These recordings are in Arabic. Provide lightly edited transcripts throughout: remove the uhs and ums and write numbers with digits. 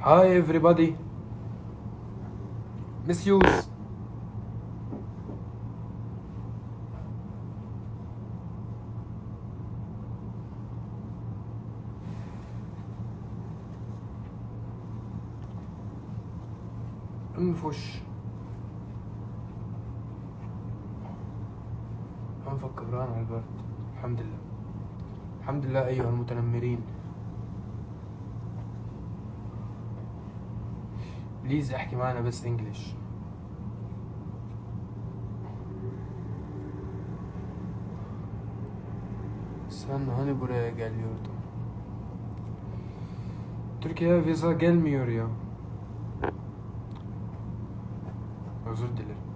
Hi everybody. Misuse. انفش. انفك كبران على البرد. الحمد لله. الحمد لله ايها المتنمرين. بليز احكي معنا بس انجلش. Sen hani buraya geliyordun? Türkiye'ye vize gelmiyor ya. Özür dilerim.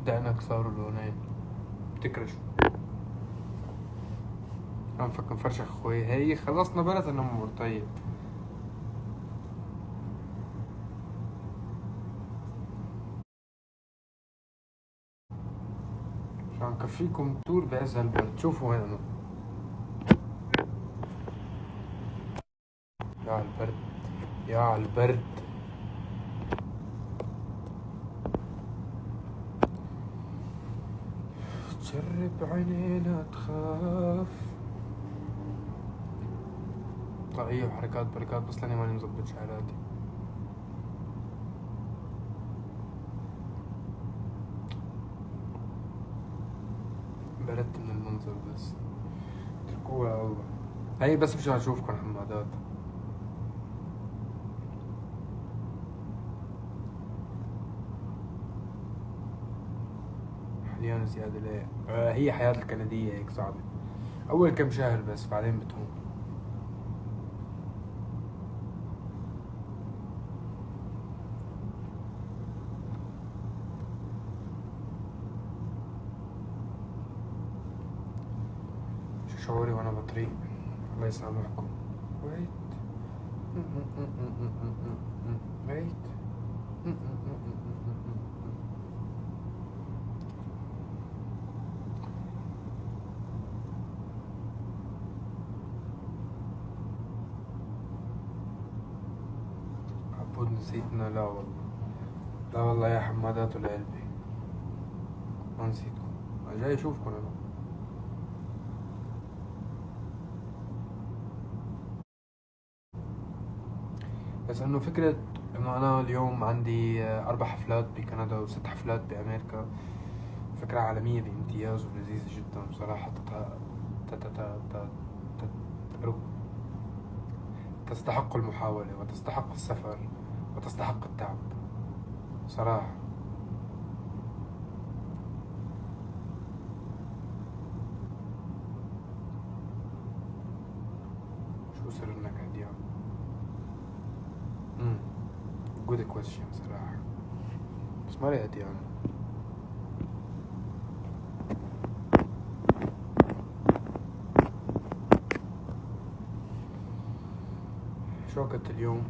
دقنك صاروا لونين. بتكرش. انفك مفرشخ اخوي. هي خلصنا بلد النمور. طيب عشان نكفيكم تور بعز هالبرد. شوفوا وين انا. يا عالبرد يا عالبرد. تجرب عينينا تخاف. طاقية وحركات بركات بس لاني ماني مظبط شعراتي. بردت من المنظر بس. اتركوها على الله. هي بس مشان اشوفكم حمادات. حليانة زيادة ليه؟ هي حياة الكندية هيك صعبة. أول كم شهر بس بعدين بتهون. شو شعوري وأنا بطريق؟ الله يسامحكم. ويت ويت. عبود نسيتنا؟ لا والله. لا والله يا حمادات لقلبي ما نسيتكم. جاي اشوفكم انا. بس انه فكرة انه انا اليوم عندي 4 حفلات بكندا و6 حفلات بامريكا. فكرة عالمية بامتياز ولذيذة جدا بصراحة. تستحق المحاولة وتستحق السفر وتستحق التعب صراحة. شو سر النكد يا good question صراحة. بس ما لقيت يعني. شو وقت اليوم؟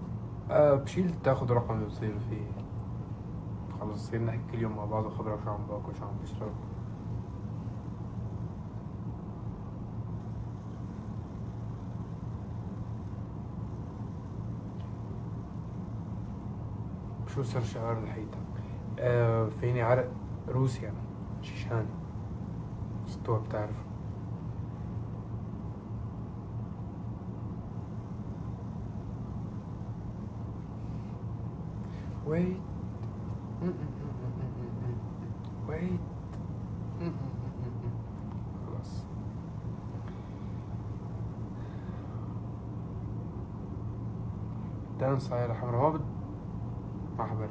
بشيل تاخد رقم اللي بتصير فيه. خلص نصير نحكي كل يوم مع بعض وخبرك شو عم باكل شو عم بشرب. شو سر شعار لحيتك؟ فيني عرق روسيا شيشاني. ستوها بتعرف. wait wait خلاص. دان صايرة حمرا ما حبرر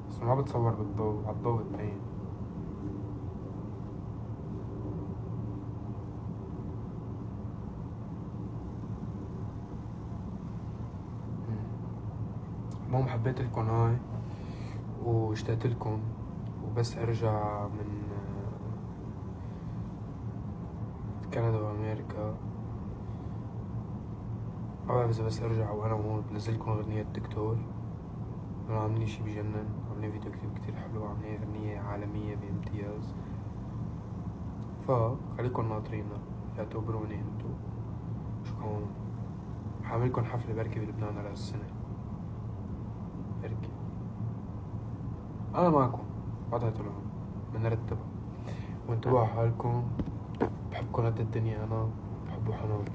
بس ما بتصور بالضوء. على الضوء بتبين. المهم حبيت لكم هاي واشتقت لكم وبس ارجع من كندا وامريكا. ما بعرف اذا بس ارجع وانا هون بنزل لكم اغنية دكتور. انه عاملين شي بجنن. عاملين فيديو كليب كتير حلو. عاملين اغنية عالمية بامتياز. فخليكم ناطرينا. اعتبروني انتو شو كمان حعملكن حفلة بركي بلبنان على هالسنة، بركي أنا معكم، قطعت لهم بنرتبها وانتبهوا على حالكم. بحبكم قد الدنيا، أنا بحبوا حنان.